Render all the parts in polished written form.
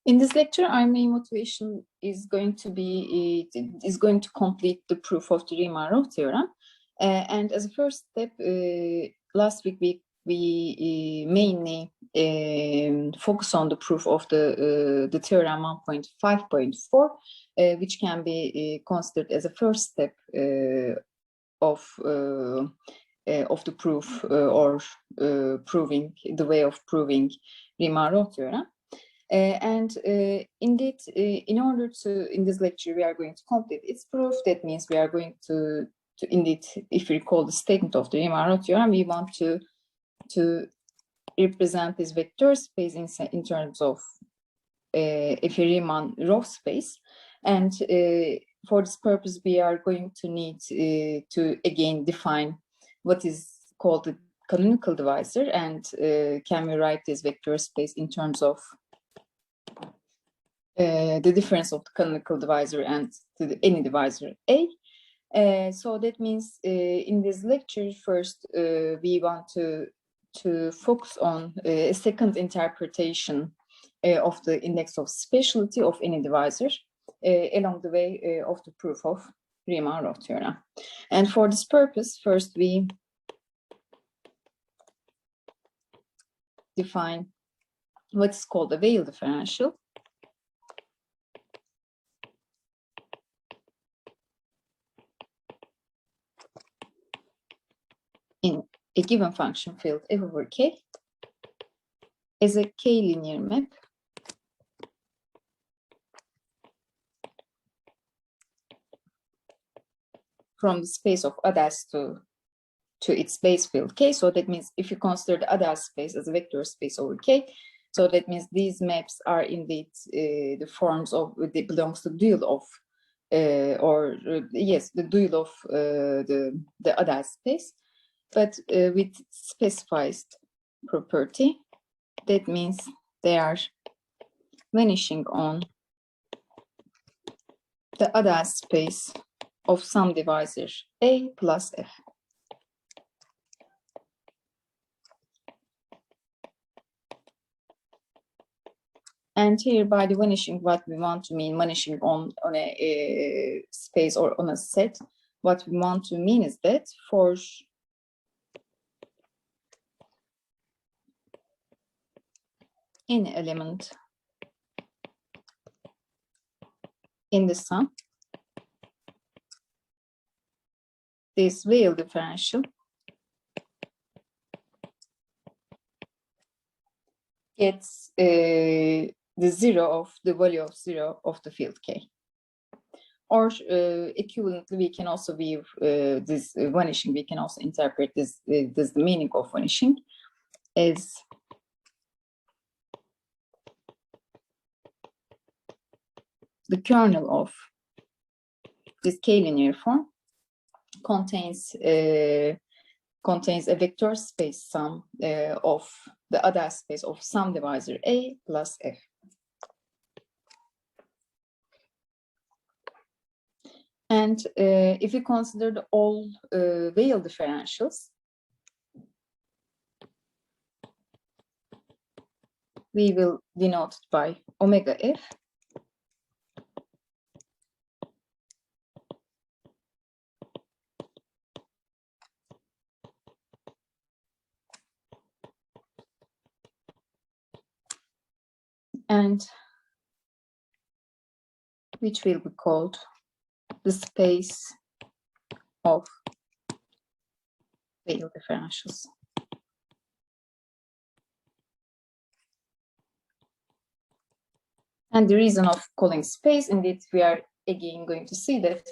In this lecture, our main motivation is going to complete the proof of the Riemann-Roch theorem. And as a first step, last week we mainly focus on the proof of the theorem 1.5.4, which can be considered as a first step of the proof or proving the way of proving Riemann-Roch theorem. Indeed, in order to, in this lecture, we are going to complete its proof. That means we are going to indeed, if you recall the statement of the Riemann-Roch theorem, we want to represent this vector space in terms of a Riemann-Roch space. And for this purpose, we are going to need to again define what is called the canonical divisor, and can we write this vector space in terms of the difference of the canonical divisor and any divisor A. So that means in this lecture, first we want to focus on a second interpretation of the index of specialty of any divisor along the way of the proof of Riemann-Roch theorem. And for this purpose, first we define what's called a Weil differential. In a given function field f over k as a k-linear map from the space of ADAS to its base field k. So that means if you consider the ADAS space as a vector space over k, so that means these maps are indeed the forms of, they belongs to the dual of yes, the dual of the ADAS space, but with specified property. That means they are vanishing on the ADAS space of some divisor A plus F. And here by the vanishing, what we want to mean, vanishing on a space or on a set, what we want to mean is that for any element in the sum, this Weil differential gets the value of zero of the field k. Or equivalently, we can also view this vanishing, we can also interpret this the meaning of vanishing as the kernel of this k-linear form contains a vector space sum of the ADAS space of some divisor A plus F. And if we consider all Weil differentials, we will denote it by omega F. And which will be called the space of Weil differentials. And the reason of calling space, indeed, we are again going to see that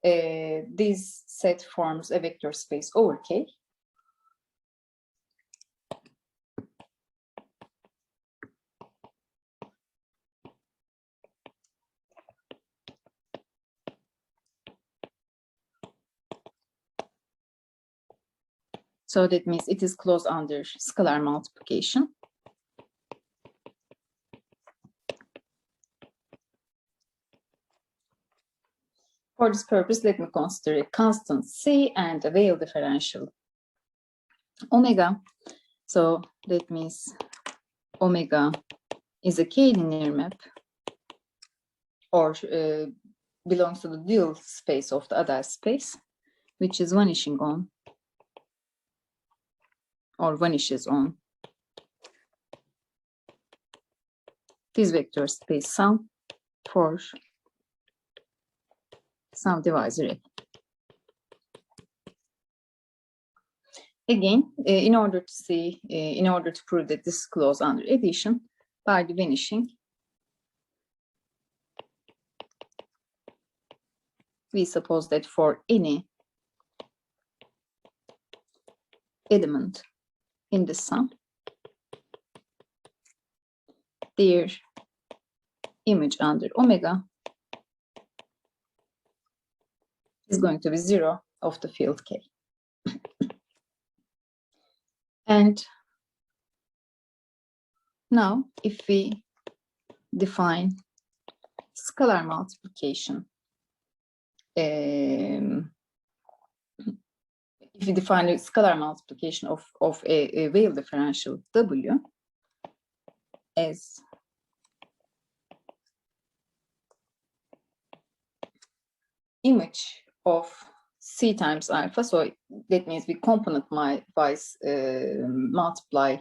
this set forms a vector space over K. So that means it is closed under scalar multiplication. For this purpose, let me consider a constant C and a Weil differential omega. So that means omega is a k-linear map or belongs to the dual space of the other space, which is vanishing on or vanishes on this vector space sum for some divisor A. Again, in order to prove that this is closed under addition by the vanishing, we suppose that for any element in the sum, their image under omega is going to be 0 of the field K. And now, if we define scalar multiplication, if we define a scalar multiplication of a Weil differential W as image of C times alpha, so that means we component wise multiply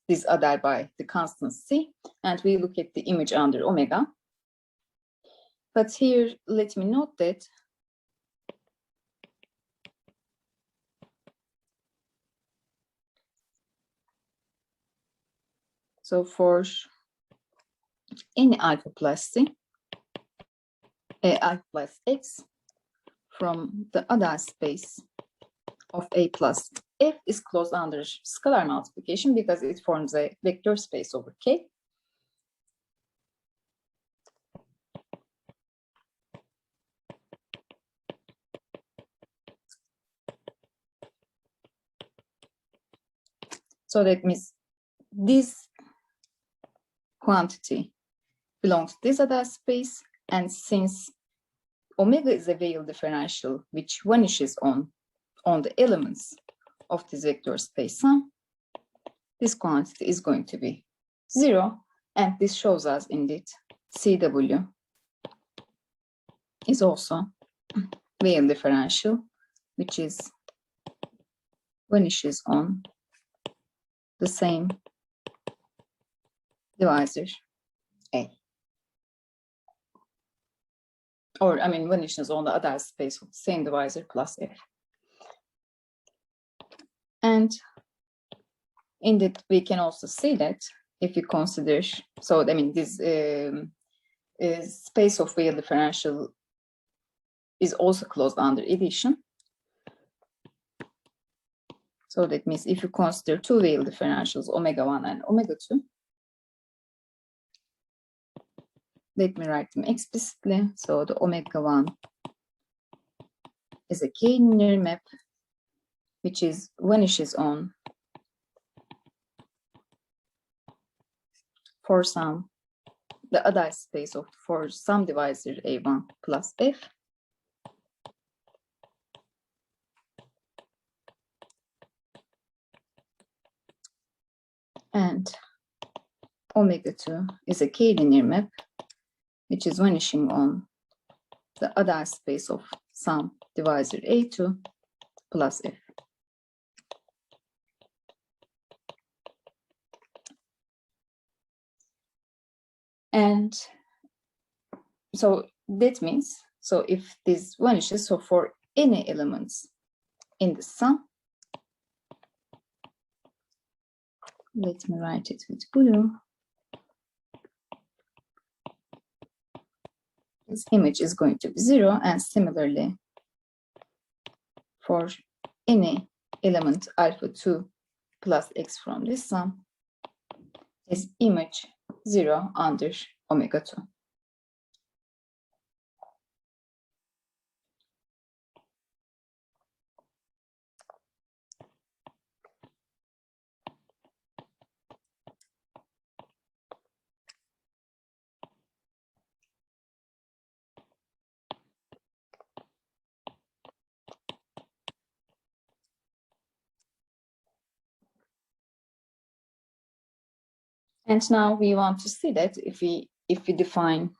this other by the constant C, and we look at the image under omega. But here, let me note that so for any alpha plus C, alpha plus X from the other space of A plus F is closed under scalar multiplication because it forms a vector space over K. So that means this quantity belongs to this other space, and since omega is a Weil differential which vanishes on the elements of this vector space sum, this quantity is going to be 0, and this shows us indeed CW is also Weil differential which is vanishes on the same divisor A. Or, I mean, vanishes on the other space of the same divisor plus F. And indeed, we can also see that if we consider, so I mean, this space of Weil differential is also closed under addition. So that means if you consider two Weil differentials, omega 1 and omega 2, let me write them explicitly. So the omega 1 is a k-linear map, which is vanishes on for some the other space of for some divisor A1 plus F. And omega 2 is a k-linear map, which is vanishing on the other space of some divisor A2 plus F. And so that means, so if this vanishes, so for any elements in the sum, let me write it with blue. This image is going to be 0, and similarly for any element alpha 2 plus X from this sum is image 0 under omega 2. And now we want to see that if we define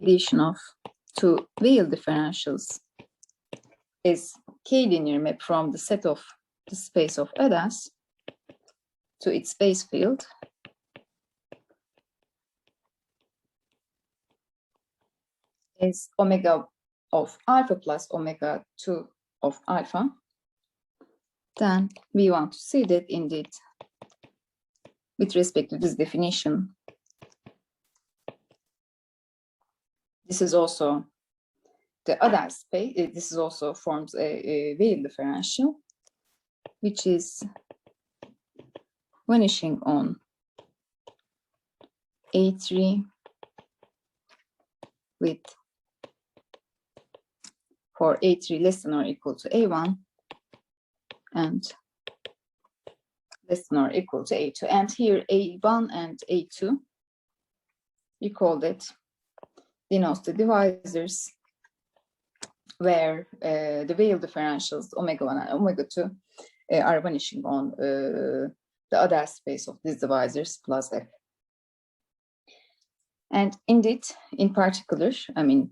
addition of two Weil differentials is k-linear map from the set of the space of Adas to its space field is omega of alpha plus omega 2 of alpha, then we want to see that indeed with respect to this definition, this is also the other space, this is also forms a Weil differential, which is vanishing on A3 with for A3 less than or equal to A1 and less than or equal to A2. And here A1 and A2, recall that denotes the divisors where the Weil differentials omega 1 and omega 2 are vanishing on the other space of these divisors plus F. And indeed, in particular, I mean,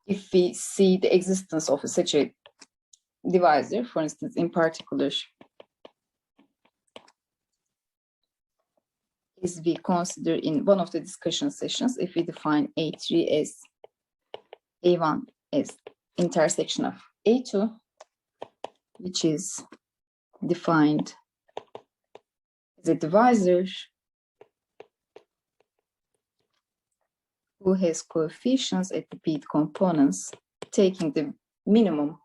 if we see the existence of such a divisor, for instance, in particular, is we consider in one of the discussion sessions, if we define A3 as A1 as intersection of A2, which is defined as a divisor who has coefficients at the p components taking the minimum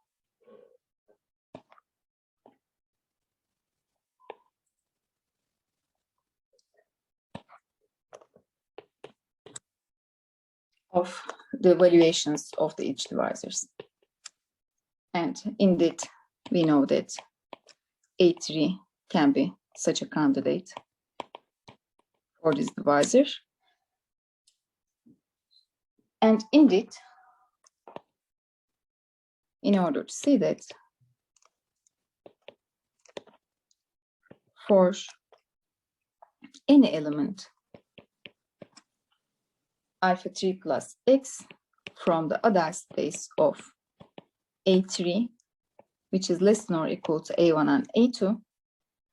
of the valuations of the each divisors. And indeed, we know that A3 can be such a candidate for this divisor. And indeed, in order to see that, for any element alpha 3 plus x from the other space of A3, which is less than or equal to A1 and A2,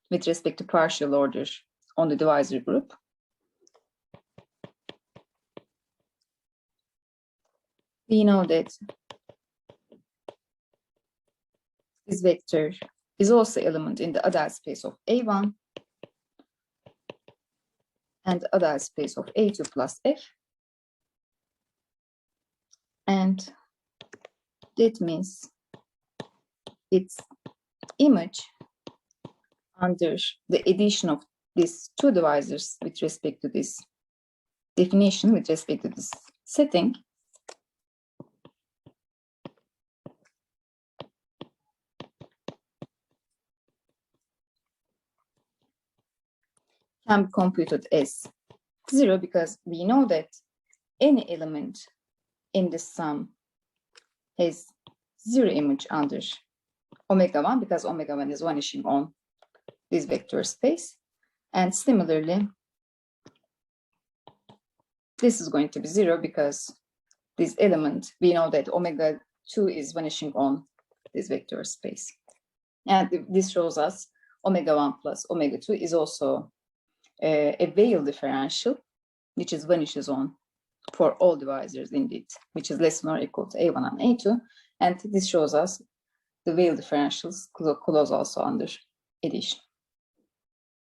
with respect to partial order on the divisor group, we know that this vector is also element in the other space of A1 and other space of A2 plus F. And that means its image under the addition of these two divisors with respect to this definition, with respect to this setting, can be computed as 0, because we know that any element in the sum has 0 image under omega 1, because omega 1 is vanishing on this vector space. And similarly, this is going to be 0 because this element, we know that omega 2 is vanishing on this vector space. And this shows us omega 1 plus omega 2 is also a Weil differential, which is vanishes on for all divisors indeed, which is less than or equal to A1 and A2. And this shows us the Weil differentials close also under addition.